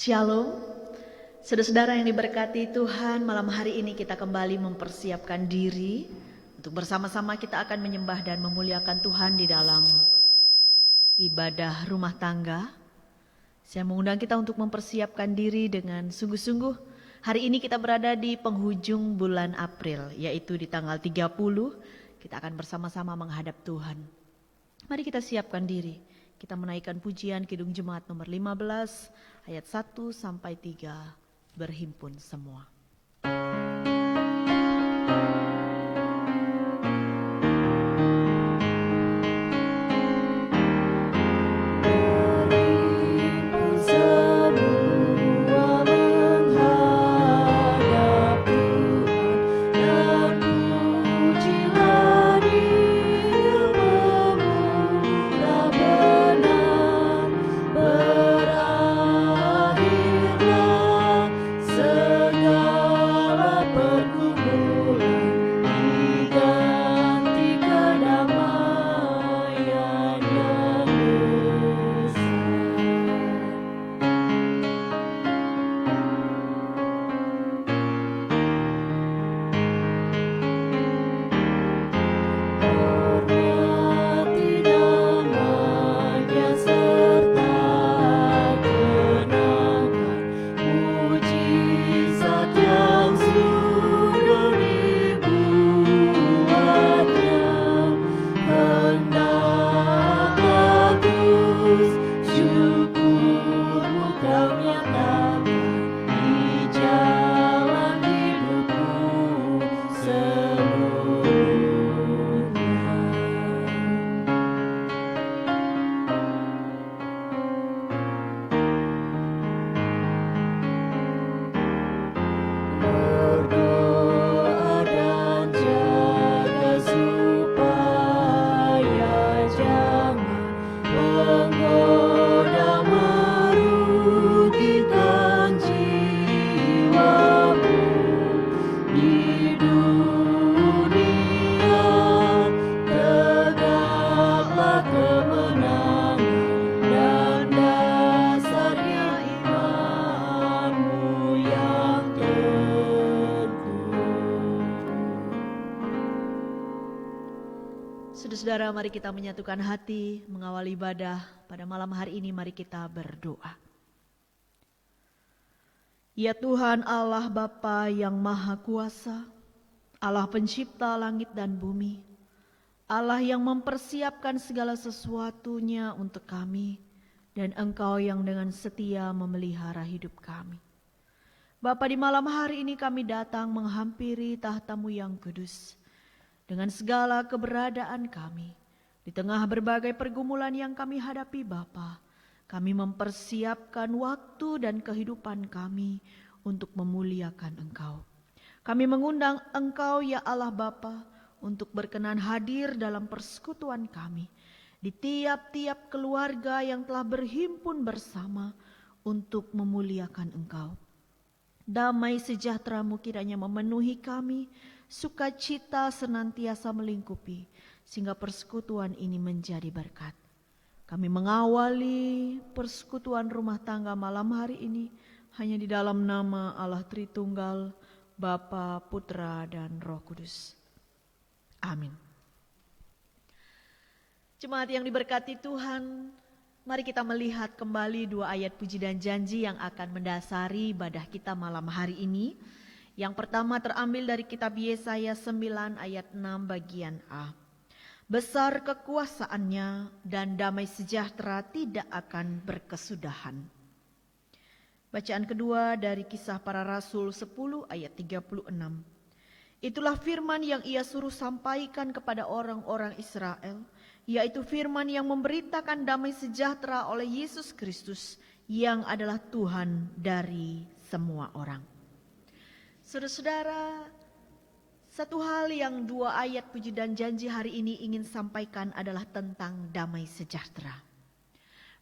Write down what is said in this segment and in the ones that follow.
Shalom, saudara-saudara yang diberkati Tuhan. Malam hari ini kita kembali mempersiapkan diri untuk bersama-sama kita akan menyembah dan memuliakan Tuhan di dalam ibadah rumah tangga. Saya mengundang kita untuk mempersiapkan diri dengan sungguh-sungguh. Hari ini kita berada di penghujung bulan April, yaitu di tanggal 30 kita akan bersama-sama menghadap Tuhan. Mari kita siapkan diri. Kita menaikkan pujian Kidung Jemaat nomor 15 ayat 1 sampai 3, berhimpun semua. Saudara, mari kita menyatukan hati, mengawal ibadah pada malam hari ini. Mari kita berdoa. Ya Tuhan Allah Bapa yang Maha Kuasa, Allah pencipta langit dan bumi, Allah yang mempersiapkan segala sesuatunya untuk kami, dan Engkau yang dengan setia memelihara hidup kami. Bapa, di malam hari ini kami datang menghampiri tahta-Mu yang kudus, dengan segala keberadaan kami, di tengah berbagai pergumulan yang kami hadapi Bapa, kami mempersiapkan waktu dan kehidupan kami untuk memuliakan Engkau. Kami mengundang Engkau ya Allah Bapa untuk berkenan hadir dalam persekutuan kami, di tiap-tiap keluarga yang telah berhimpun bersama untuk memuliakan Engkau. Damai sejahtera-Mu kiranya memenuhi kami, sukacita senantiasa melingkupi, sehingga persekutuan ini menjadi berkat. Kami mengawali persekutuan rumah tangga malam hari ini hanya di dalam nama Allah Tritunggal, Bapa, Putra, dan Roh Kudus. Amin. Jemaat yang diberkati Tuhan, mari kita melihat kembali 2 ayat puji dan janji yang akan mendasari ibadah kita malam hari ini. Yang pertama terambil dari kitab Yesaya 9 ayat 6 bagian A. Besar kekuasaannya dan damai sejahtera tidak akan berkesudahan. Bacaan kedua dari Kisah Para Rasul 10 ayat 36. Itulah firman yang ia suruh sampaikan kepada orang-orang Israel, yaitu firman yang memberitakan damai sejahtera oleh Yesus Kristus yang adalah Tuhan dari semua orang. Saudara-saudara, satu hal yang 2 ayat puji dan janji hari ini ingin sampaikan adalah tentang damai sejahtera.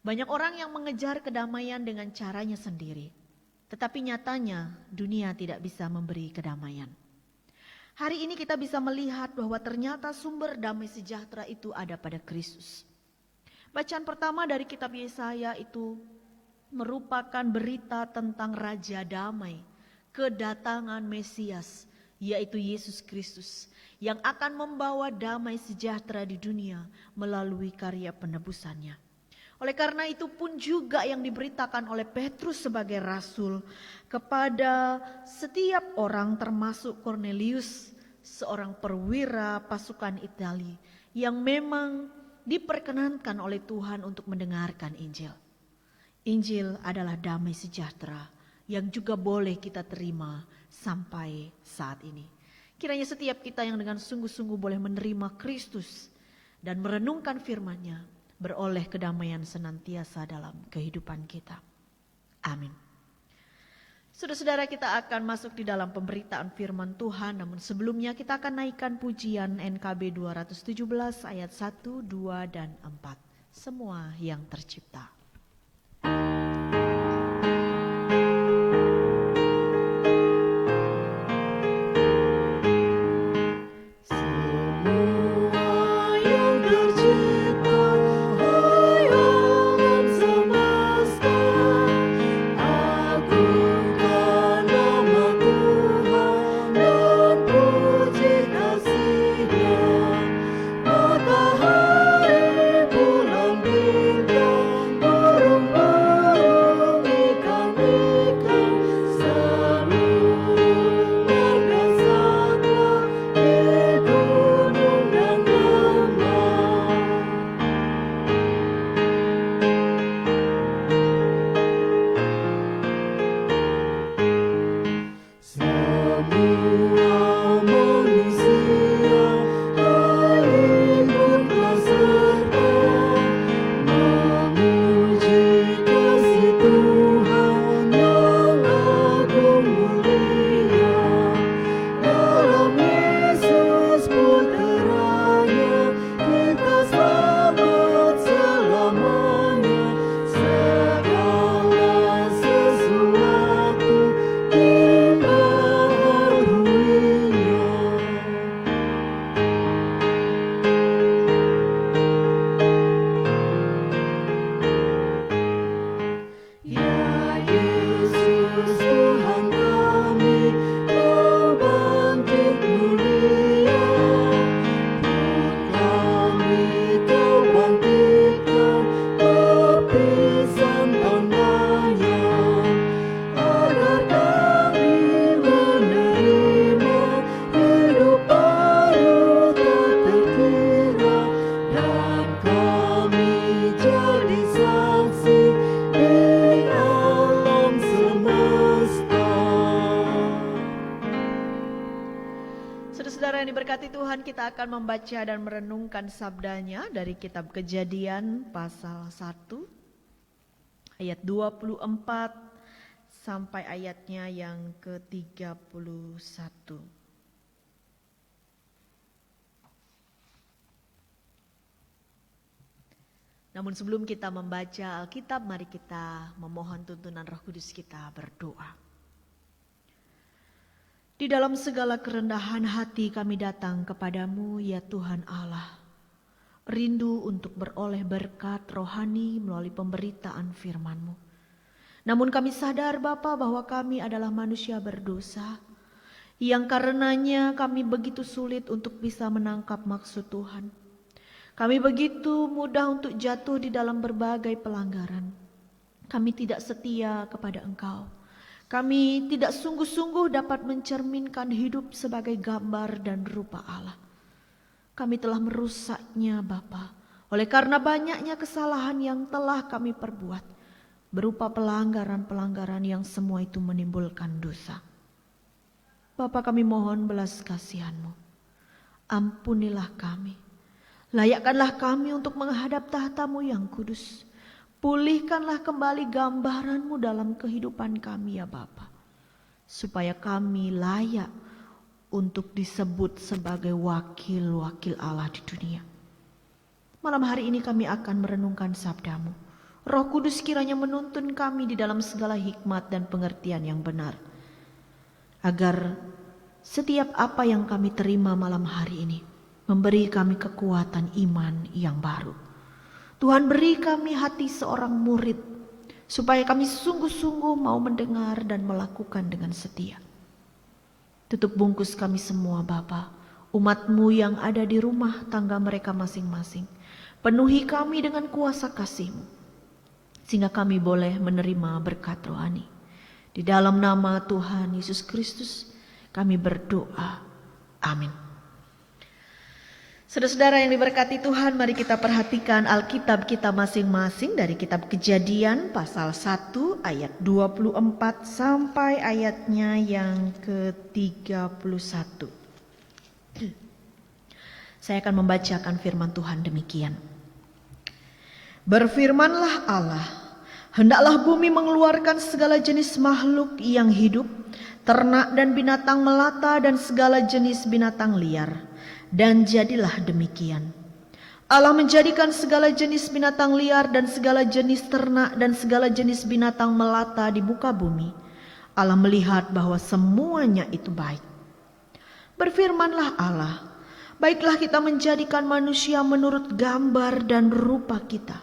Banyak orang yang mengejar kedamaian dengan caranya sendiri, tetapi nyatanya dunia tidak bisa memberi kedamaian. Hari ini kita bisa melihat bahwa ternyata sumber damai sejahtera itu ada pada Kristus. Bacaan pertama dari kitab Yesaya itu merupakan berita tentang Raja Damai, kedatangan Mesias, yaitu Yesus Kristus, yang akan membawa damai sejahtera di dunia melalui karya penebusannya. Oleh karena itu pun juga yang diberitakan oleh Petrus sebagai rasul kepada setiap orang, termasuk Cornelius, seorang perwira pasukan Italia yang memang diperkenankan oleh Tuhan untuk mendengarkan Injil. Injil adalah damai sejahtera yang juga boleh kita terima sampai saat ini. Kiranya setiap kita yang dengan sungguh-sungguh boleh menerima Kristus dan merenungkan firman-Nya, beroleh kedamaian senantiasa dalam kehidupan kita. Amin. Saudara-saudara, kita akan masuk di dalam pemberitaan firman Tuhan, namun sebelumnya kita akan naikkan pujian NKB 217 ayat 1, 2, dan 4. Semua yang tercipta. Saudara yang diberkati Tuhan, kita akan membaca dan merenungkan sabdanya dari kitab Kejadian pasal 1 ayat 24 sampai ayatnya yang ke-31. Namun sebelum kita membaca Alkitab, mari kita memohon tuntunan Roh Kudus, kita berdoa. Di dalam segala kerendahan hati kami datang kepadamu, ya Tuhan Allah. Rindu untuk beroleh berkat rohani melalui pemberitaan firman-Mu. Namun kami sadar Bapa bahwa kami adalah manusia berdosa, yang karenanya kami begitu sulit untuk bisa menangkap maksud Tuhan. Kami begitu mudah untuk jatuh di dalam berbagai pelanggaran. Kami tidak setia kepada Engkau. Kami tidak sungguh-sungguh dapat mencerminkan hidup sebagai gambar dan rupa Allah. Kami telah merusaknya Bapa, oleh karena banyaknya kesalahan yang telah kami perbuat, berupa pelanggaran-pelanggaran yang semua itu menimbulkan dosa. Bapa, kami mohon belas kasihan-Mu. Ampunilah kami. Layakkanlah kami untuk menghadap tahta-Mu yang kudus. Pulihkanlah kembali gambaran-Mu dalam kehidupan kami ya Bapa, supaya kami layak untuk disebut sebagai wakil-wakil Allah di dunia. Malam hari ini kami akan merenungkan sabda-Mu. Roh Kudus kiranya menuntun kami di dalam segala hikmat dan pengertian yang benar, agar setiap apa yang kami terima malam hari ini memberi kami kekuatan iman yang baru. Tuhan, beri kami hati seorang murid, supaya kami sungguh-sungguh mau mendengar dan melakukan dengan setia. Tutup bungkus kami semua Bapa, umat-Mu yang ada di rumah tangga mereka masing-masing. Penuhi kami dengan kuasa kasih-Mu, sehingga kami boleh menerima berkat rohani. Di dalam nama Tuhan Yesus Kristus kami berdoa. Amin. Saudara-saudara yang diberkati Tuhan, mari kita perhatikan Alkitab kita masing-masing dari kitab Kejadian pasal 1 ayat 24 sampai ayatnya yang ke-31. Saya akan membacakan firman Tuhan demikian. Berfirmanlah Allah, hendaklah bumi mengeluarkan segala jenis makhluk yang hidup, ternak dan binatang melata dan segala jenis binatang liar. Dan jadilah demikian. Allah menjadikan segala jenis binatang liar dan segala jenis ternak dan segala jenis binatang melata di muka bumi. Allah melihat bahwa semuanya itu baik. Berfirmanlah Allah, baiklah kita menjadikan manusia menurut gambar dan rupa kita,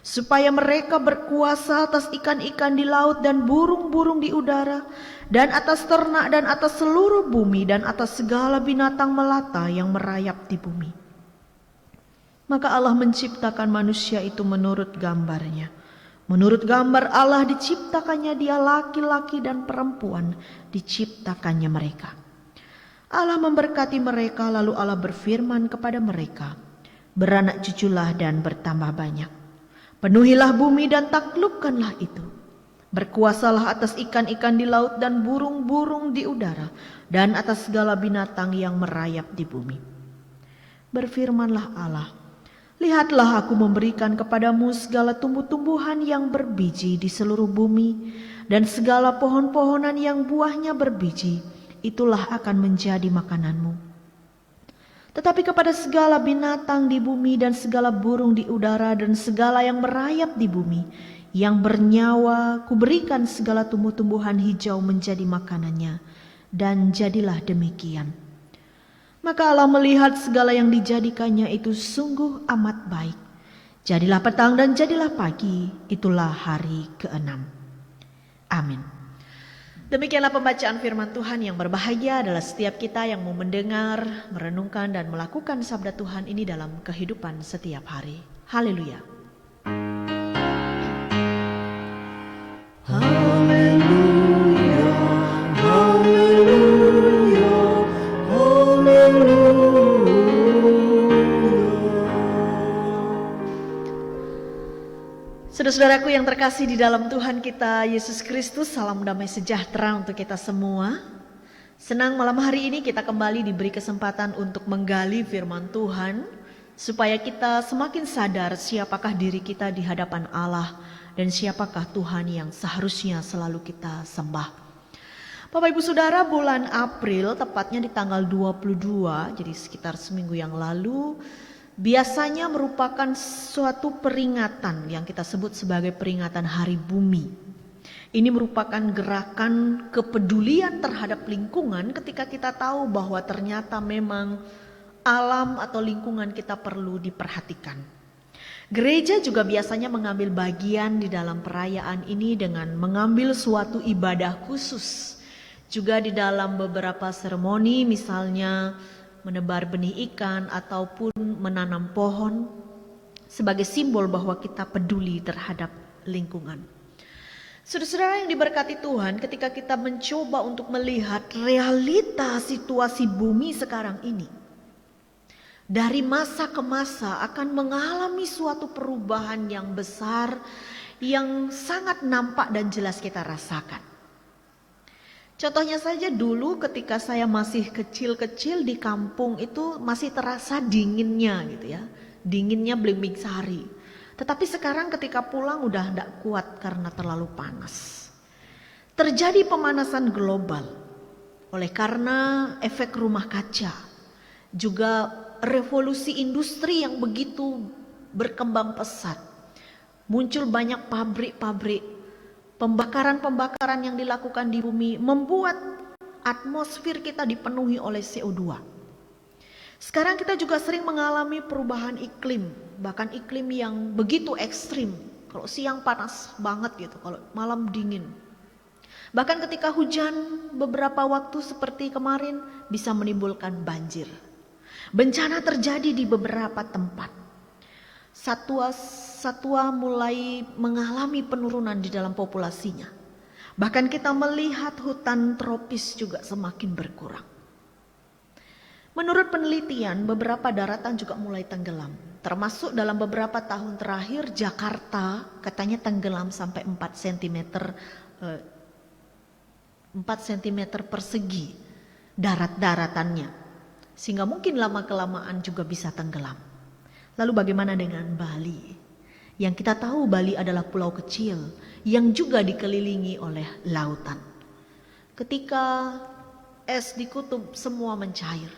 supaya mereka berkuasa atas ikan-ikan di laut dan burung-burung di udara, dan atas ternak dan atas seluruh bumi dan atas segala binatang melata yang merayap di bumi. Maka Allah menciptakan manusia itu menurut gambarnya. Menurut gambar Allah diciptakannya dia, laki-laki dan perempuan diciptakannya mereka. Allah memberkati mereka, lalu Allah berfirman kepada mereka, beranak cuculah dan bertambah banyak. Penuhilah bumi dan taklukkanlah itu. Berkuasalah atas ikan-ikan di laut dan burung-burung di udara, dan atas segala binatang yang merayap di bumi. Berfirmanlah Allah, lihatlah aku memberikan kepadamu segala tumbuh-tumbuhan yang berbiji di seluruh bumi, dan segala pohon-pohonan yang buahnya berbiji, itulah akan menjadi makananmu. Tetapi kepada segala binatang di bumi dan segala burung di udara dan segala yang merayap di bumi, yang bernyawa, kuberikan segala tumbuh-tumbuhan hijau menjadi makanannya. Dan jadilah demikian. Maka Allah melihat segala yang dijadikannya itu sungguh amat baik. Jadilah petang dan jadilah pagi, itulah hari ke-6. Amin. Demikianlah pembacaan firman Tuhan. Yang berbahagia adalah setiap kita yang mau mendengar, merenungkan dan melakukan sabda Tuhan ini dalam kehidupan setiap hari. Haleluya. Saudara-saudaraku yang terkasih di dalam Tuhan kita Yesus Kristus, salam damai sejahtera untuk kita semua. Senang malam hari ini kita kembali diberi kesempatan untuk menggali firman Tuhan, supaya kita semakin sadar siapakah diri kita di hadapan Allah dan siapakah Tuhan yang seharusnya selalu kita sembah. Bapak Ibu Saudara, bulan April tepatnya di tanggal 22, jadi sekitar seminggu yang lalu, biasanya merupakan suatu peringatan yang kita sebut sebagai peringatan Hari Bumi. Ini merupakan gerakan kepedulian terhadap lingkungan ketika kita tahu bahwa ternyata memang alam atau lingkungan kita perlu diperhatikan. Gereja juga biasanya mengambil bagian di dalam perayaan ini dengan mengambil suatu ibadah khusus. Juga di dalam beberapa seremoni, misalnya menebar benih ikan ataupun menanam pohon sebagai simbol bahwa kita peduli terhadap lingkungan. Saudara-saudara yang diberkati Tuhan, ketika kita mencoba untuk melihat realita situasi bumi sekarang ini, dari masa ke masa akan mengalami suatu perubahan yang besar yang sangat nampak dan jelas kita rasakan. Contohnya saja dulu ketika saya masih kecil-kecil di kampung itu masih terasa dinginnya gitu ya. Dinginnya Blimbing Sari. Tetapi sekarang ketika pulang udah tidak kuat karena terlalu panas. Terjadi pemanasan global oleh karena efek rumah kaca. Juga revolusi industri yang begitu berkembang pesat. Muncul banyak pabrik-pabrik, pembakaran-pembakaran yang dilakukan di bumi membuat atmosfer kita dipenuhi oleh CO2. Sekarang kita juga sering mengalami perubahan iklim, bahkan iklim yang begitu ekstrim. Kalau siang panas banget gitu, kalau malam dingin. Bahkan ketika hujan beberapa waktu seperti kemarin bisa menimbulkan banjir. Bencana terjadi di beberapa tempat. Satwa mulai mengalami penurunan di dalam populasinya. Bahkan kita melihat hutan tropis juga semakin berkurang. Menurut penelitian, beberapa daratan juga mulai tenggelam. Termasuk dalam beberapa tahun terakhir Jakarta katanya tenggelam sampai 4 cm persegi daratannya. Sehingga mungkin lama-kelamaan juga bisa tenggelam. Lalu bagaimana dengan Bali? Yang kita tahu Bali adalah pulau kecil yang juga dikelilingi oleh lautan. Ketika es di kutub semua mencair,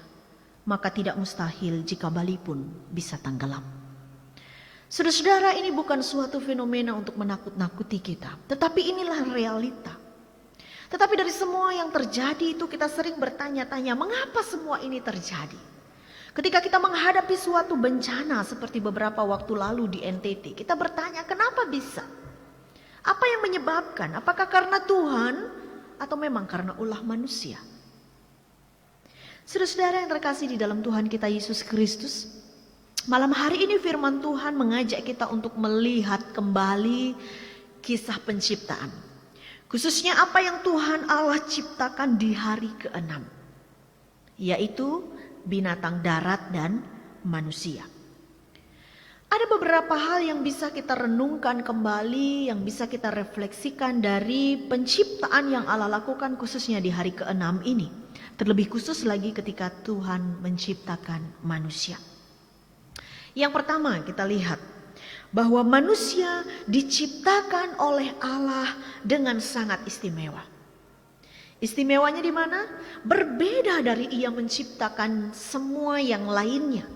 maka tidak mustahil jika Bali pun bisa tenggelam. Saudara-saudara, ini bukan suatu fenomena untuk menakut-nakuti kita, tetapi inilah realita. Tetapi dari semua yang terjadi itu kita sering bertanya-tanya, mengapa semua ini terjadi? Ketika kita menghadapi suatu bencana seperti beberapa waktu lalu di NTT, kita bertanya kenapa bisa? Apa yang menyebabkan? Apakah karena Tuhan atau memang karena ulah manusia? Saudara-saudara yang terkasih di dalam Tuhan kita Yesus Kristus, malam hari ini firman Tuhan mengajak kita untuk melihat kembali kisah penciptaan. Khususnya apa yang Tuhan Allah ciptakan di hari ke-6, yaitu binatang darat dan manusia. Ada beberapa hal yang bisa kita renungkan kembali, yang bisa kita refleksikan dari penciptaan yang Allah lakukan khususnya di hari ke-6 ini. Terlebih khusus lagi ketika Tuhan menciptakan manusia. Yang pertama kita lihat bahwa manusia diciptakan oleh Allah dengan sangat istimewa. Istimewanya di mana? Berbeda dari Ia menciptakan semua yang lainnya,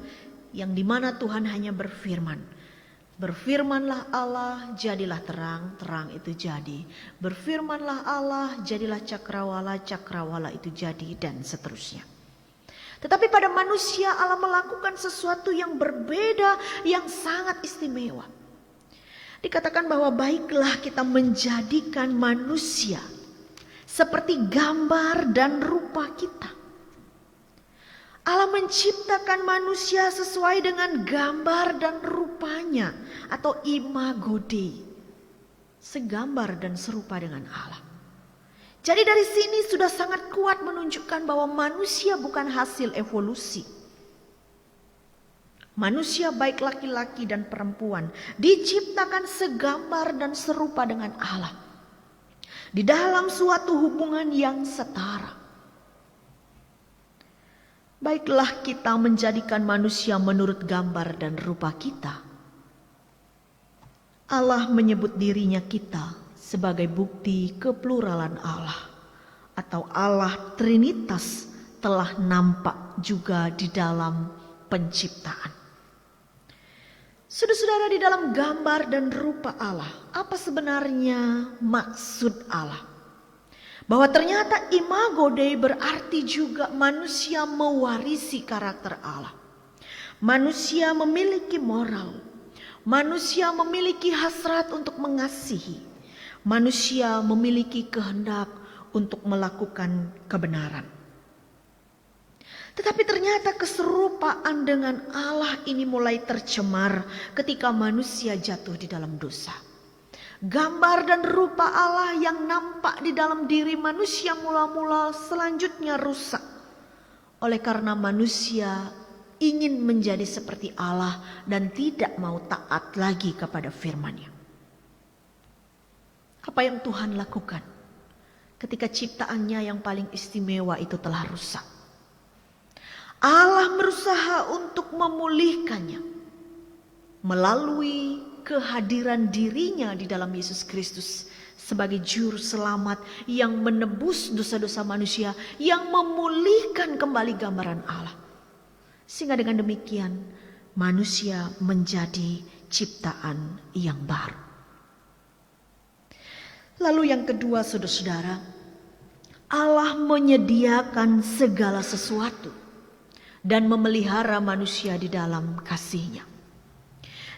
yang dimana Tuhan hanya berfirman. Berfirmanlah Allah, jadilah terang, terang itu jadi. Berfirmanlah Allah, jadilah cakrawala, cakrawala itu jadi, dan seterusnya. Tetapi pada manusia Allah melakukan sesuatu yang berbeda, yang sangat istimewa. Dikatakan bahwa baiklah kita menjadikan manusia seperti gambar dan rupa kita. Allah menciptakan manusia sesuai dengan gambar dan rupanya atau imago Dei. Segambar dan serupa dengan Allah. Jadi dari sini sudah sangat kuat menunjukkan bahwa manusia bukan hasil evolusi. Manusia baik laki-laki dan perempuan diciptakan segambar dan serupa dengan Allah. Di dalam suatu hubungan yang setara. Baiklah kita menjadikan manusia menurut gambar dan rupa kita. Allah menyebut dirinya kita sebagai bukti kepluralan Allah, atau Allah Trinitas telah nampak juga di dalam penciptaan. Saudara-saudara, di dalam gambar dan rupa Allah, apa sebenarnya maksud Allah? Bahwa ternyata imago Dei berarti juga manusia mewarisi karakter Allah. Manusia memiliki moral, manusia memiliki hasrat untuk mengasihi. Manusia memiliki kehendak untuk melakukan kebenaran. Tetapi ternyata keserupaan dengan Allah ini mulai tercemar ketika manusia jatuh di dalam dosa. Gambar dan rupa Allah yang nampak di dalam diri manusia mula-mula selanjutnya rusak. Oleh karena manusia ingin menjadi seperti Allah dan tidak mau taat lagi kepada firman-Nya. Apa yang Tuhan lakukan ketika ciptaannya yang paling istimewa itu telah rusak? Allah berusaha untuk memulihkannya melalui kehadiran dirinya di dalam Yesus Kristus sebagai juru selamat yang menebus dosa-dosa manusia, yang memulihkan kembali gambaran Allah. Sehingga dengan demikian manusia menjadi ciptaan yang baru. Lalu yang kedua, saudara-saudara, Allah menyediakan segala sesuatu dan memelihara manusia di dalam kasih-Nya.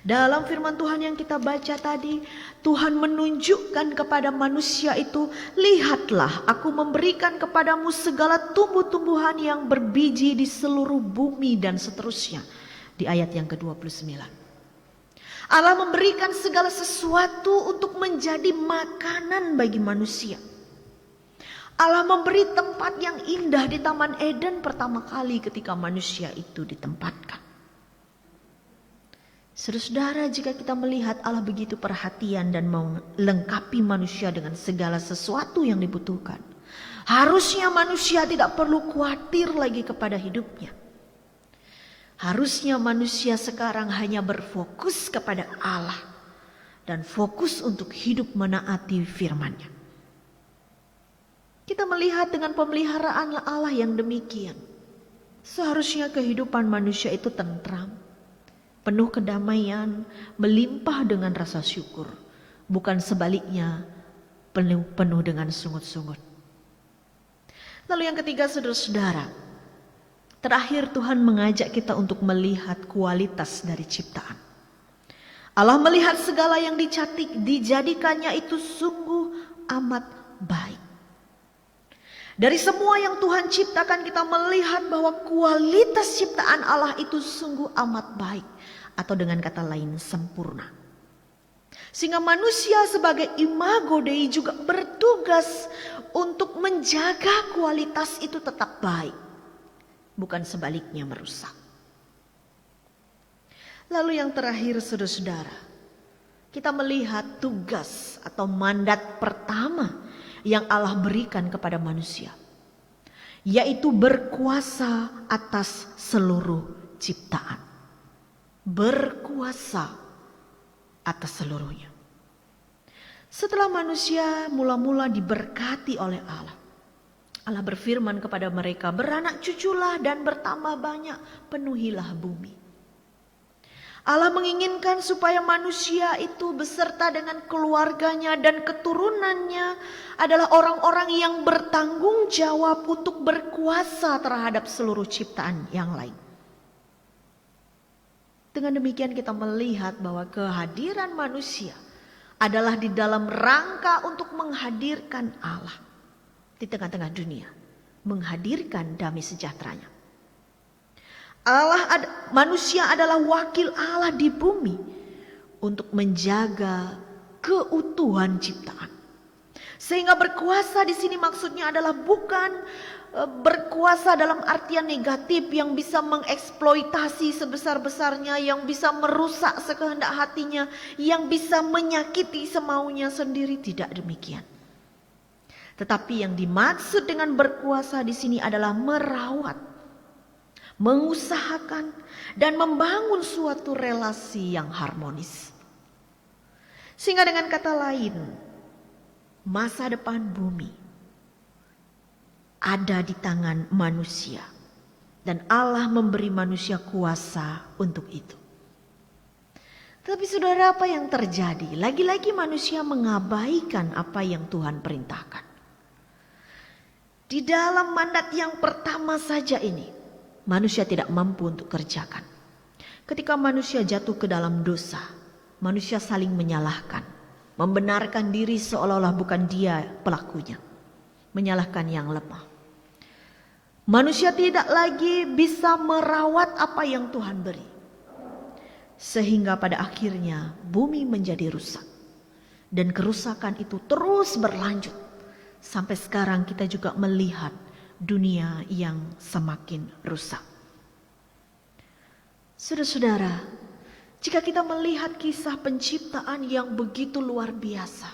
Dalam firman Tuhan yang kita baca tadi, Tuhan menunjukkan kepada manusia itu, lihatlah aku memberikan kepadamu segala tumbuh-tumbuhan yang berbiji di seluruh bumi dan seterusnya. Di ayat yang ke-29. Allah memberikan segala sesuatu untuk menjadi makanan bagi manusia. Allah memberi tempat yang indah di Taman Eden pertama kali ketika manusia itu ditempatkan. Saudara-saudara, jika kita melihat Allah begitu perhatian dan melengkapi manusia dengan segala sesuatu yang dibutuhkan, harusnya manusia tidak perlu khawatir lagi kepada hidupnya. Harusnya manusia sekarang hanya berfokus kepada Allah dan fokus untuk hidup menaati firman-Nya. Kita melihat dengan pemeliharaan Allah yang demikian, seharusnya kehidupan manusia itu tentram, penuh kedamaian, melimpah dengan rasa syukur. Bukan sebaliknya, penuh dengan sungut-sungut. Lalu yang ketiga, saudara-saudara, terakhir Tuhan mengajak kita untuk melihat kualitas dari ciptaan. Allah melihat segala yang dijadikannya itu sungguh amat baik. Dari semua yang Tuhan ciptakan, kita melihat bahwa kualitas ciptaan Allah itu sungguh amat baik. Atau dengan kata lain, sempurna. Sehingga manusia sebagai imago Dei juga bertugas untuk menjaga kualitas itu tetap baik. Bukan sebaliknya merusak. Lalu yang terakhir, saudara-saudara, kita melihat tugas atau mandat pertama yang Allah berikan kepada manusia, yaitu berkuasa atas seluruh ciptaan. Berkuasa atas seluruhnya. Setelah manusia mula-mula diberkati oleh Allah, Allah berfirman kepada mereka, beranak cuculah dan bertambah banyak, penuhilah bumi. Allah menginginkan supaya manusia itu beserta dengan keluarganya dan keturunannya adalah orang-orang yang bertanggung jawab untuk berkuasa terhadap seluruh ciptaan yang lain. Dengan demikian kita melihat bahwa kehadiran manusia adalah di dalam rangka untuk menghadirkan Allah di tengah-tengah dunia, menghadirkan damai sejahteranya. Manusia adalah wakil Allah di bumi untuk menjaga keutuhan ciptaan. Sehingga berkuasa di sini maksudnya adalah bukan berkuasa dalam artian negatif yang bisa mengeksploitasi sebesar-besarnya, yang bisa merusak sekehendak hatinya, yang bisa menyakiti semaunya sendiri, tidak demikian. Tetapi yang dimaksud dengan berkuasa di sini adalah merawat, mengusahakan dan membangun suatu relasi yang harmonis. Sehingga dengan kata lain, masa depan bumi ada di tangan manusia dan Allah memberi manusia kuasa untuk itu. Tapi saudara, apa yang terjadi? Lagi-lagi manusia mengabaikan apa yang Tuhan perintahkan. Di dalam mandat yang pertama saja ini, manusia tidak mampu untuk kerjakan. Ketika manusia jatuh ke dalam dosa, manusia saling menyalahkan, membenarkan diri seolah-olah bukan dia pelakunya, menyalahkan yang lemah. Manusia tidak lagi bisa merawat apa yang Tuhan beri, sehingga pada akhirnya bumi menjadi rusak, dan kerusakan itu terus berlanjut sampai sekarang. Kita juga melihat dunia yang semakin rusak. Saudara-saudara, jika kita melihat kisah penciptaan yang begitu luar biasa,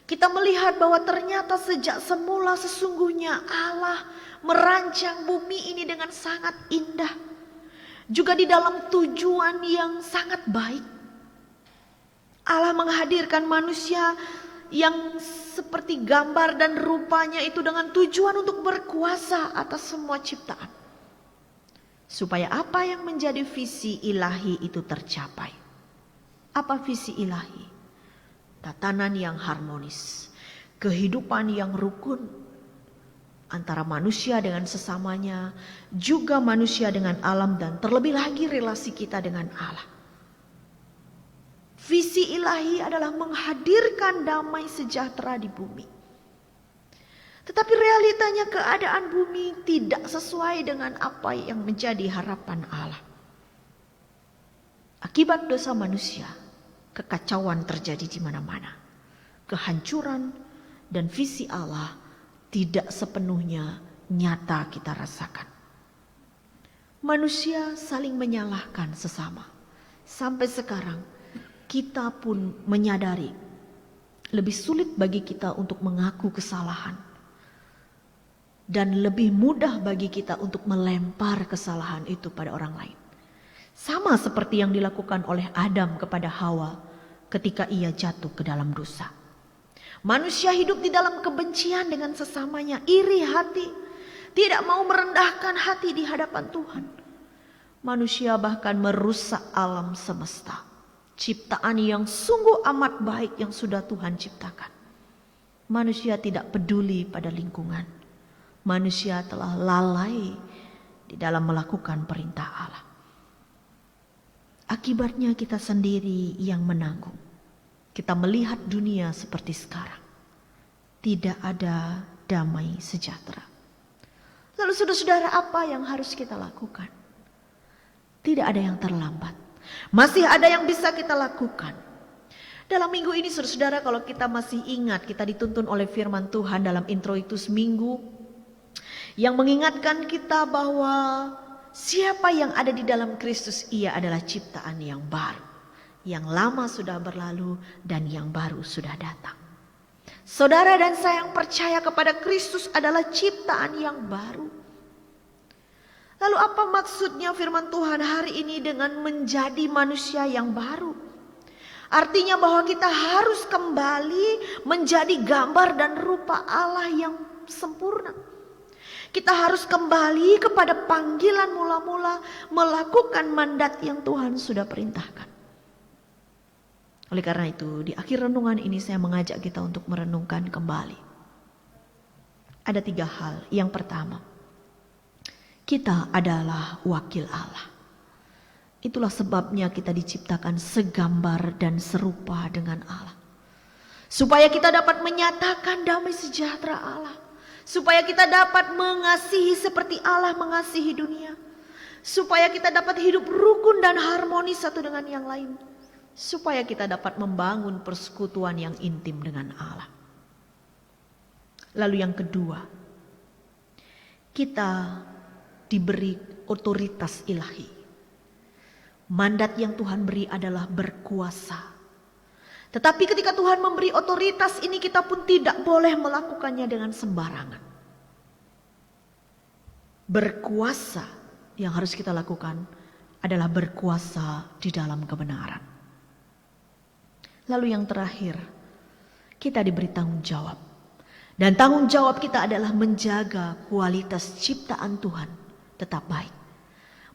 kita melihat bahwa ternyata sejak semula sesungguhnya Allah merancang bumi ini dengan sangat indah, juga di dalam tujuan yang sangat baik. Allah menghadirkan manusia yang seperti gambar dan rupanya itu dengan tujuan untuk berkuasa atas semua ciptaan. Supaya apa yang menjadi visi ilahi itu tercapai. Apa visi ilahi? Tatanan yang harmonis, kehidupan yang rukun antara manusia dengan sesamanya, juga manusia dengan alam, dan terlebih lagi relasi kita dengan Allah. Visi ilahi adalah menghadirkan damai sejahtera di bumi. Tetapi realitanya keadaan bumi tidak sesuai dengan apa yang menjadi harapan Allah. Akibat dosa manusia, kekacauan terjadi di mana-mana. Kehancuran dan visi Allah tidak sepenuhnya nyata kita rasakan. Manusia saling menyalahkan sesama. Sampai sekarang kita pun menyadari lebih sulit bagi kita untuk mengaku kesalahan. Dan lebih mudah bagi kita untuk melempar kesalahan itu pada orang lain. Sama seperti yang dilakukan oleh Adam kepada Hawa ketika ia jatuh ke dalam dosa. Manusia hidup di dalam kebencian dengan sesamanya, iri hati, tidak mau merendahkan hati di hadapan Tuhan. Manusia bahkan merusak alam semesta, ciptaan yang sungguh amat baik yang sudah Tuhan ciptakan. Manusia tidak peduli pada lingkungan. Manusia telah lalai di dalam melakukan perintah Allah. Akibatnya kita sendiri yang menanggung. Kita melihat dunia seperti sekarang. Tidak ada damai sejahtera. Lalu saudara-saudara, apa yang harus kita lakukan? Tidak ada yang terlambat. Masih ada yang bisa kita lakukan. Dalam minggu ini saudara-saudara, kalau kita masih ingat, kita dituntun oleh firman Tuhan dalam introitus minggu yang mengingatkan kita bahwa siapa yang ada di dalam Kristus, ia adalah ciptaan yang baru. Yang lama sudah berlalu dan yang baru sudah datang. Saudara dan saya yang percaya kepada Kristus adalah ciptaan yang baru. Lalu apa maksudnya firman Tuhan hari ini dengan menjadi manusia yang baru? Artinya bahwa kita harus kembali menjadi gambar dan rupa Allah yang sempurna. Kita harus kembali kepada panggilan mula-mula melakukan mandat yang Tuhan sudah perintahkan. Oleh karena itu, di akhir renungan ini saya mengajak kita untuk merenungkan kembali. Ada 3 hal. Yang pertama, kita adalah wakil Allah. Itulah sebabnya kita diciptakan segambar dan serupa dengan Allah. Supaya kita dapat menyatakan damai sejahtera Allah. Supaya kita dapat mengasihi seperti Allah mengasihi dunia. Supaya kita dapat hidup rukun dan harmonis satu dengan yang lain. Supaya kita dapat membangun persekutuan yang intim dengan Allah. Lalu yang kedua, kita diberi otoritas ilahi. Mandat yang Tuhan beri adalah berkuasa. Tetapi ketika Tuhan memberi otoritas ini, kita pun tidak boleh melakukannya dengan sembarangan. Berkuasa yang harus kita lakukan adalah berkuasa di dalam kebenaran. Lalu yang terakhir, kita diberi tanggung jawab. Dan tanggung jawab kita adalah menjaga kualitas ciptaan Tuhan tetap baik.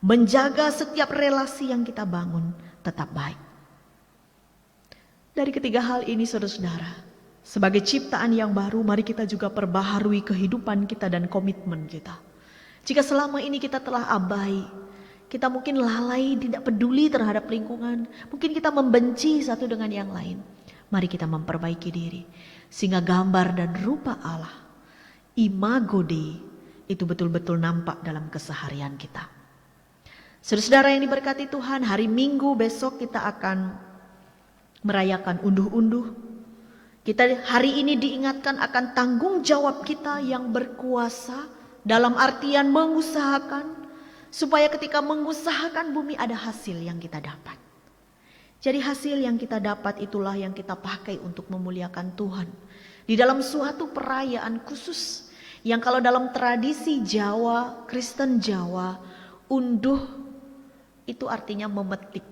Menjaga setiap relasi yang kita bangun tetap baik. Dari ketiga hal ini saudara-saudara, sebagai ciptaan yang baru, mari kita juga perbaharui kehidupan kita dan komitmen kita. Jika selama ini kita telah abai, kita mungkin lalai, tidak peduli terhadap lingkungan, mungkin kita membenci satu dengan yang lain. Mari kita memperbaiki diri, sehingga gambar dan rupa Allah, imago Dei, itu betul-betul nampak dalam keseharian kita. Saudara-saudara yang diberkati Tuhan, hari Minggu besok kita akan merayakan unduh-unduh. Kita hari ini diingatkan akan tanggung jawab kita yang berkuasa dalam artian mengusahakan supaya ketika mengusahakan bumi ada hasil yang kita dapat. Jadi hasil yang kita dapat itulah yang kita pakai untuk memuliakan Tuhan di dalam suatu perayaan khusus yang kalau dalam tradisi Jawa, Kristen Jawa, unduh itu artinya memetik.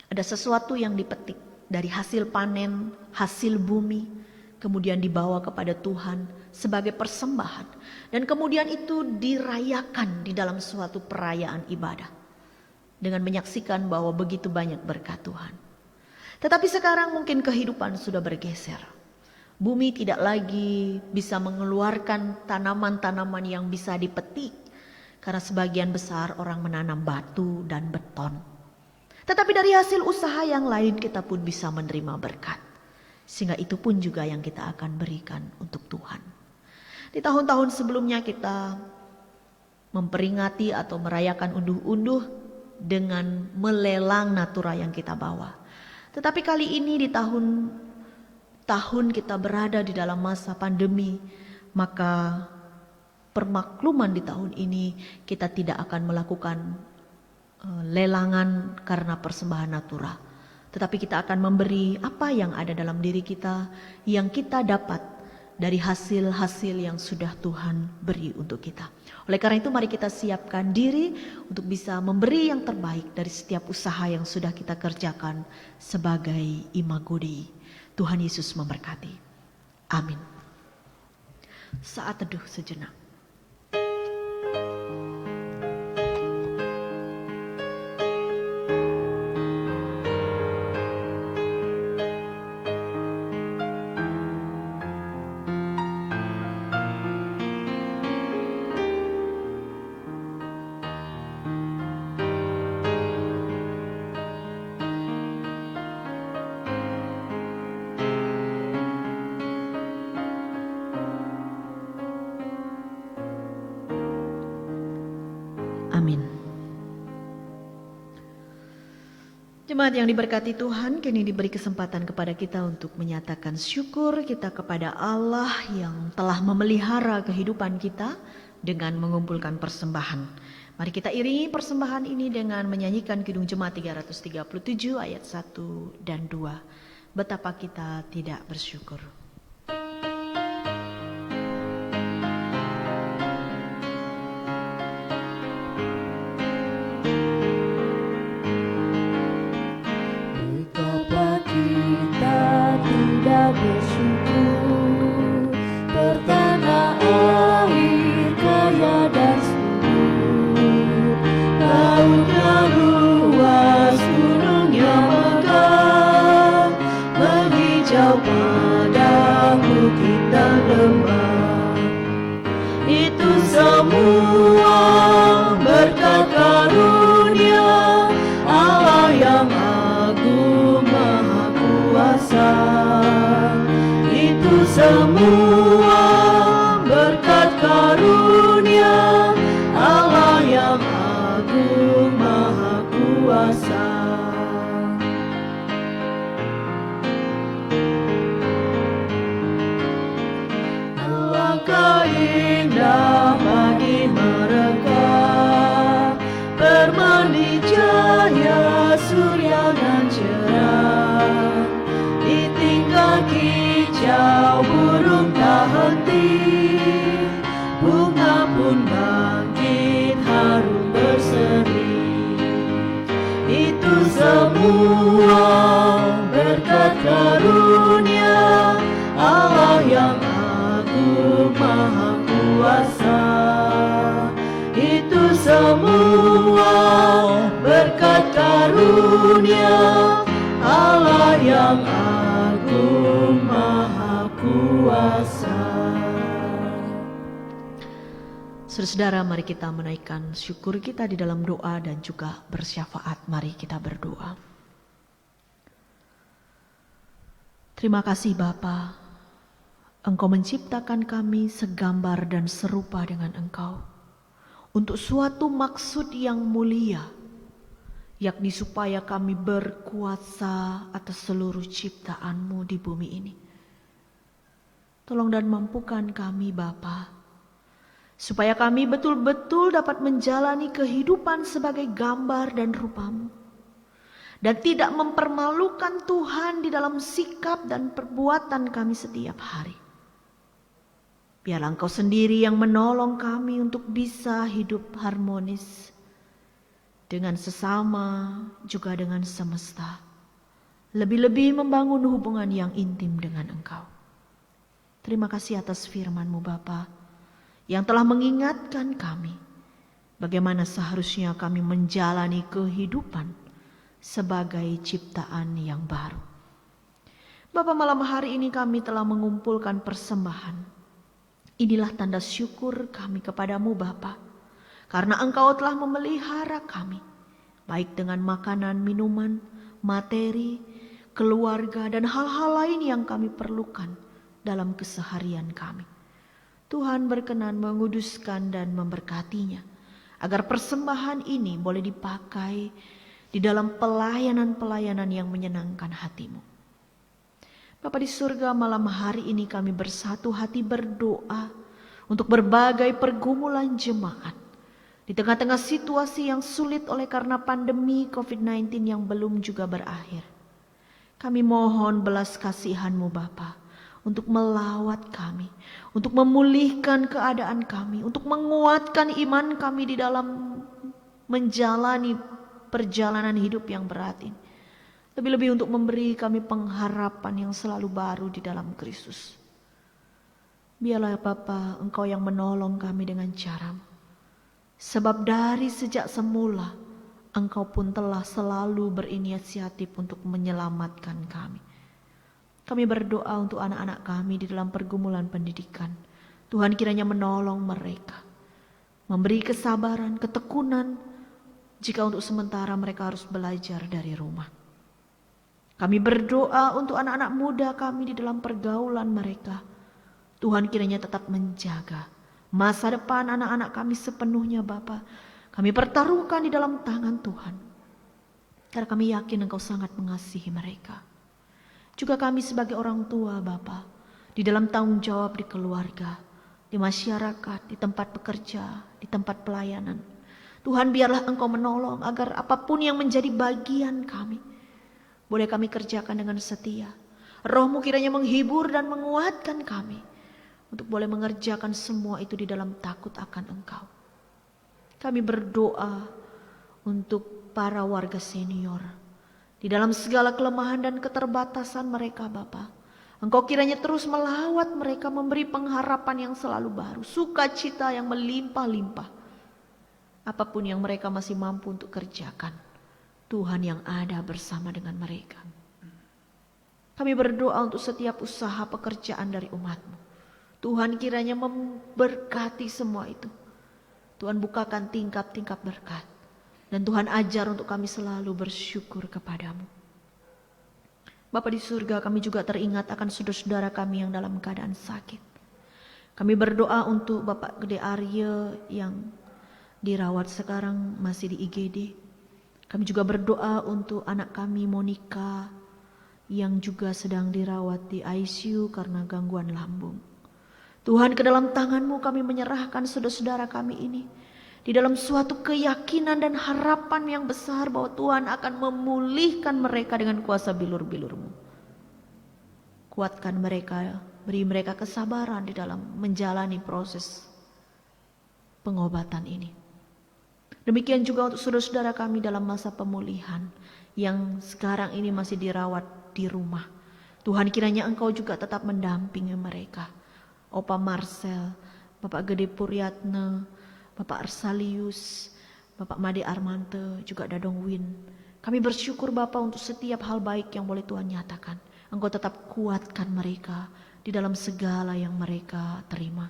Ada sesuatu yang dipetik dari hasil panen, hasil bumi, kemudian dibawa kepada Tuhan sebagai persembahan. Dan kemudian itu dirayakan di dalam suatu perayaan ibadah. Dengan menyaksikan bahwa begitu banyak berkat Tuhan. Tetapi sekarang mungkin kehidupan sudah bergeser. Bumi tidak lagi bisa mengeluarkan tanaman-tanaman yang bisa dipetik. Karena sebagian besar orang menanam batu dan beton. Tetapi dari hasil usaha yang lain kita pun bisa menerima berkat. Sehingga itu pun juga yang kita akan berikan untuk Tuhan. Di tahun-tahun sebelumnya kita memperingati atau merayakan unduh-unduh dengan melelang natura yang kita bawa. Tetapi kali ini di tahun kita berada di dalam masa pandemi, maka permakluman di tahun ini kita tidak akan melakukan lelangan karena persembahan natura. Tetapi kita akan memberi apa yang ada dalam diri kita, yang kita dapat dari hasil-hasil yang sudah Tuhan beri untuk kita. Oleh karena itu mari kita siapkan diri untuk bisa memberi yang terbaik dari setiap usaha yang sudah kita kerjakan sebagai imago Dei. Tuhan Yesus memberkati. Amin. Saat teduh sejenak. Amin. Jemaat yang diberkati Tuhan, kini diberi kesempatan kepada kita untuk menyatakan syukur kita kepada Allah yang telah memelihara kehidupan kita dengan mengumpulkan persembahan. Mari kita iringi persembahan ini dengan menyanyikan Kidung Jemaat 337 ayat 1 dan 2. Betapa kita tidak bersyukur. Bersyukur bertanah air kaya dan subur, lautnya luas, gunungnya megah, menghijau padang bukit dan lembah. Itu semua berkat karunia Allah yang agung maha kuasa. Semua berkat karunia Allah yang agung maha kuasa. Alangkah indah bagi mereka bermandi cahaya surya dan cerah, ditinggal kicau burung tak henti, bunga pun bangkit harum berseri. Itu semua berkat karunia Allah yang agung maha kuasa. Itu semua berkat karunia Allah yang agung maha kuasa. Saudara-saudara, mari kita menaikkan syukur kita di dalam doa dan juga bersyafaat. Mari kita berdoa. Terima kasih Bapa, Engkau menciptakan kami segambar dan serupa dengan Engkau untuk suatu maksud yang mulia, yakni supaya kami berkuasa atas seluruh ciptaan-Mu di bumi ini. Tolong dan mampukan kami Bapa, supaya kami betul-betul dapat menjalani kehidupan sebagai gambar dan rupa-Mu, dan tidak mempermalukan Tuhan di dalam sikap dan perbuatan kami setiap hari. Biarlah Engkau sendiri yang menolong kami untuk bisa hidup harmonis dengan sesama, juga dengan semesta. Lebih-lebih membangun hubungan yang intim dengan Engkau. Terima kasih atas firman-Mu Bapa, yang telah mengingatkan kami bagaimana seharusnya kami menjalani kehidupan sebagai ciptaan yang baru. Bapa, malam hari ini kami telah mengumpulkan persembahan. Inilah tanda syukur kami kepadamu Bapa, karena Engkau telah memelihara kami. baik dengan makanan, minuman, materi, keluarga, dan hal-hal lain yang kami perlukan dalam keseharian kami. Tuhan berkenan menguduskan dan memberkatinya, agar persembahan ini boleh dipakai di dalam pelayanan-pelayanan yang menyenangkan hatimu. Bapa di surga, malam hari ini kami bersatu hati berdoa untuk berbagai pergumulan jemaat. Di tengah-tengah situasi yang sulit oleh karena pandemi COVID-19 yang belum juga berakhir. Kami mohon belas kasihan-Mu Bapa untuk melawat kami, untuk memulihkan keadaan kami, untuk menguatkan iman kami di dalam menjalani perjalanan hidup yang berat ini. Lebih-lebih untuk memberi kami pengharapan yang selalu baru di dalam Kristus. Biarlah Bapa, Engkau yang menolong kami dengan cara-Mu. Sebab dari sejak semula Engkau pun telah selalu berinisiatif untuk menyelamatkan kami. Kami berdoa untuk anak-anak kami di dalam pergumulan pendidikan. Tuhan kiranya menolong mereka, memberi kesabaran, ketekunan jika untuk sementara mereka harus belajar dari rumah. Kami berdoa untuk anak-anak muda kami di dalam pergaulan mereka. Tuhan kiranya tetap menjaga masa depan anak-anak kami sepenuhnya Bapa. Kami pertaruhkan di dalam tangan Tuhan. Karena kami yakin Engkau sangat mengasihi mereka. Juga kami sebagai orang tua Bapa, di dalam tanggung jawab di keluarga, di masyarakat, di tempat bekerja, di tempat pelayanan. Tuhan biarlah Engkau menolong agar apapun yang menjadi bagian kami, boleh kami kerjakan dengan setia. Roh-Mu kiranya menghibur dan menguatkan kami untuk boleh mengerjakan semua itu di dalam takut akan Engkau. Kami berdoa untuk para warga senior di dalam segala kelemahan dan keterbatasan mereka Bapa. Engkau kiranya terus melawat mereka, memberi pengharapan yang selalu baru, sukacita yang melimpah-limpah. Apapun yang mereka masih mampu untuk kerjakan, Tuhan yang ada bersama dengan mereka. Kami berdoa untuk setiap usaha pekerjaan dari umat-Mu. Tuhan kiranya memberkati semua itu. Tuhan bukakan tingkap-tingkap berkat. Dan Tuhan ajar untuk kami selalu bersyukur kepadamu. Bapa di surga, kami juga teringat akan saudara-saudara kami yang dalam keadaan sakit. Kami berdoa untuk Bapak Gede Arya yang dirawat sekarang masih di IGD. Kami juga berdoa untuk anak kami Monica yang juga sedang dirawat di ICU karena gangguan lambung. Tuhan, ke dalam tangan-Mu kami menyerahkan saudara-saudara kami ini. Di dalam suatu keyakinan dan harapan yang besar bahwa Tuhan akan memulihkan mereka dengan kuasa bilur-bilur-Mu. Kuatkan mereka, beri mereka kesabaran di dalam menjalani proses pengobatan ini. Demikian juga untuk saudara-saudara kami dalam masa pemulihan yang sekarang ini masih dirawat di rumah. Tuhan kiranya Engkau juga tetap mendampingi mereka. Opa Marcel, Bapak Gede Puryatna, Bapak Arsalius, Bapak Made Armante, juga Dadong Win. Kami bersyukur Bapak untuk setiap hal baik yang boleh Tuhan nyatakan. Engkau tetap kuatkan mereka di dalam segala yang mereka terima.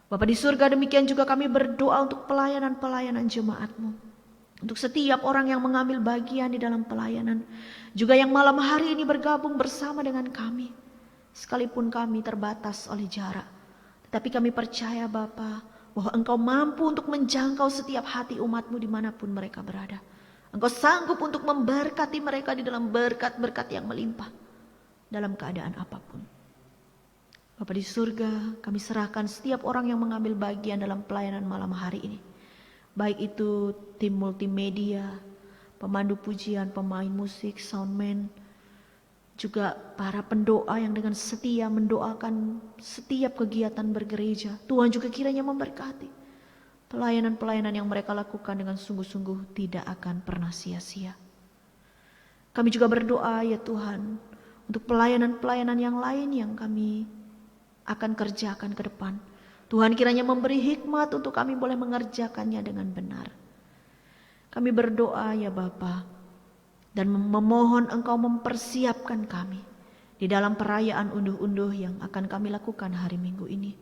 Bapa di surga, demikian juga kami berdoa untuk pelayanan-pelayanan jemaat-Mu. Untuk setiap orang yang mengambil bagian di dalam pelayanan. Juga yang malam hari ini bergabung bersama dengan kami. Sekalipun kami terbatas oleh jarak. Tetapi kami percaya Bapa, bahwa Engkau mampu untuk menjangkau setiap hati umat-Mu dimanapun mereka berada. Engkau sanggup untuk memberkati mereka di dalam berkat-berkat yang melimpah. Dalam keadaan apapun. Bapa di surga, kami serahkan setiap orang yang mengambil bagian dalam pelayanan malam hari ini. Baik itu tim multimedia, pemandu pujian, pemain musik, soundman, juga para pendoa yang dengan setia mendoakan setiap kegiatan bergereja. Tuhan juga kiranya memberkati. Pelayanan-pelayanan yang mereka lakukan dengan sungguh-sungguh tidak akan pernah sia-sia. Kami juga berdoa ya Tuhan, untuk pelayanan-pelayanan yang lain yang kami akan kerjakan ke depan. Tuhan kiranya memberi hikmat untuk kami boleh mengerjakannya dengan benar. Kami berdoa ya Bapa, dan memohon Engkau mempersiapkan kami di dalam perayaan unduh-unduh yang akan kami lakukan hari Minggu ini.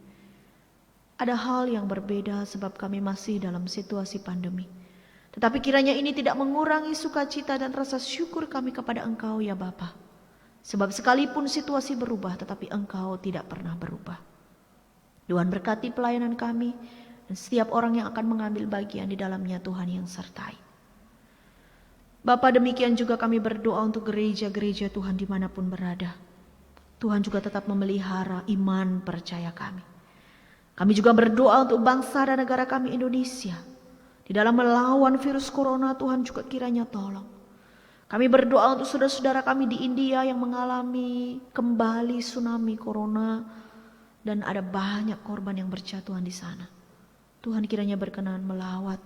Ada hal yang berbeda sebab kami masih dalam situasi pandemi. Tetapi kiranya ini tidak mengurangi sukacita dan rasa syukur kami kepada Engkau ya Bapa. Sebab sekalipun situasi berubah, tetapi Engkau tidak pernah berubah. Tuhan berkati pelayanan kami dan setiap orang yang akan mengambil bagian di dalamnya, Tuhan yang sertai. Bapa, demikian juga kami berdoa untuk gereja-gereja Tuhan dimanapun berada. Tuhan juga tetap memelihara iman percaya kami. Kami juga berdoa untuk bangsa dan negara kami Indonesia. Di dalam melawan virus corona, Tuhan juga kiranya tolong. Kami berdoa untuk saudara-saudara kami di India yang mengalami kembali tsunami corona. Dan ada banyak korban yang berjatuhan di sana. Tuhan kiranya berkenan melawat.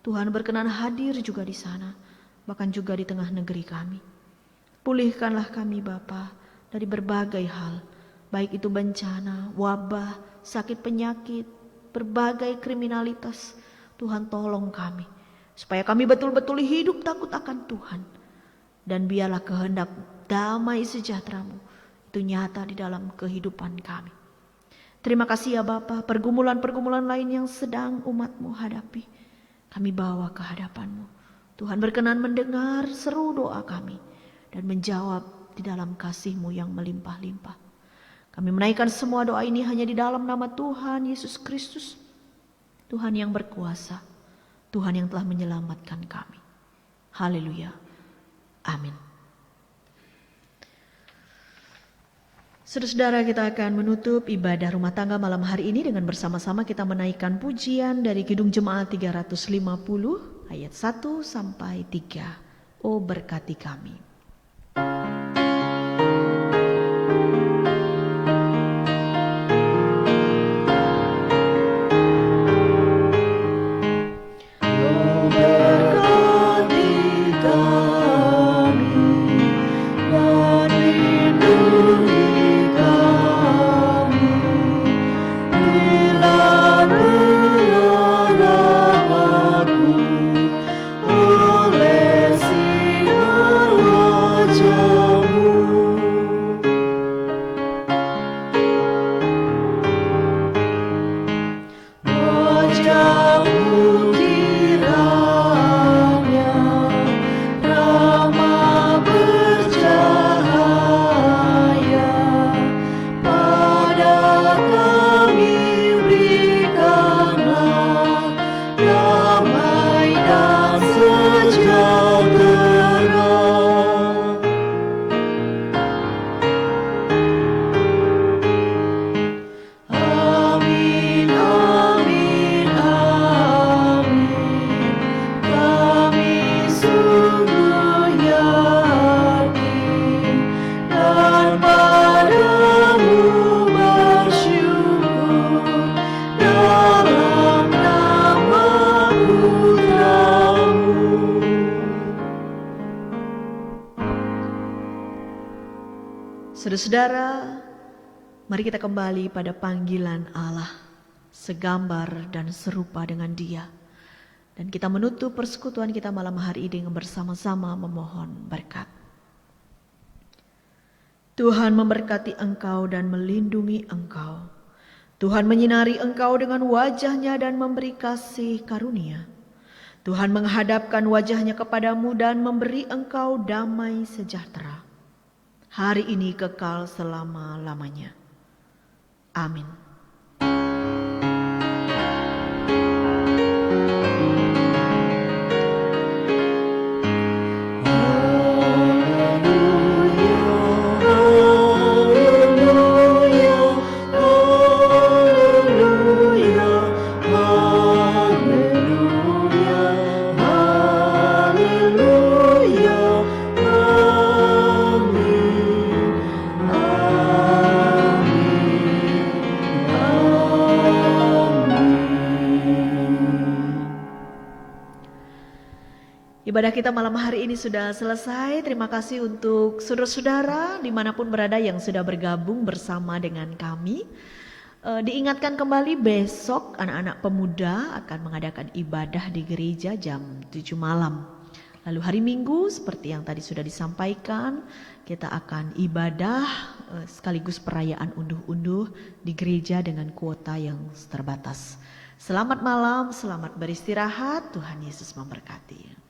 Tuhan berkenan hadir juga di sana. Bahkan juga di tengah negeri kami. Pulihkanlah kami Bapa dari berbagai hal. Baik itu bencana, wabah, sakit penyakit, berbagai kriminalitas. Tuhan tolong kami, supaya kami betul-betul hidup takut akan Tuhan. Dan biarlah kehendak damai sejahtera-Mu itu nyata di dalam kehidupan kami. Terima kasih ya Bapa, pergumulan-pergumulan lain yang sedang umat-Mu hadapi, kami bawa ke hadapan-Mu. Tuhan berkenan mendengar seru doa kami dan menjawab di dalam kasih-Mu yang melimpah-limpah. Kami menaikkan semua doa ini hanya di dalam nama Tuhan Yesus Kristus, Tuhan yang berkuasa, Tuhan yang telah menyelamatkan kami. Haleluya. Amin. Saudara-saudara, kita akan menutup ibadah rumah tangga malam hari ini dengan bersama-sama kita menaikkan pujian dari Kidung Jemaat 350 ayat 1 sampai 3. Oh berkati kami. Saudara-saudara, mari kita kembali pada panggilan Allah, segambar dan serupa dengan Dia. Dan kita menutup persekutuan kita malam hari ini dengan bersama-sama memohon berkat. Tuhan memberkati engkau dan melindungi engkau. Tuhan menyinari engkau dengan wajah-Nya dan memberi kasih karunia. Tuhan menghadapkan wajah-Nya kepadamu dan memberi engkau damai sejahtera. Hari ini kekal selama-lamanya. Amin. Ibadah kita malam hari ini sudah selesai. Terima kasih untuk saudara-saudara dimanapun berada yang sudah bergabung bersama dengan kami. Diingatkan kembali besok anak-anak pemuda akan mengadakan ibadah di gereja jam 7 malam. Lalu hari Minggu seperti yang tadi sudah disampaikan, kita akan ibadah sekaligus perayaan unduh-unduh di gereja dengan kuota yang terbatas. Selamat malam, selamat beristirahat. Tuhan Yesus memberkati.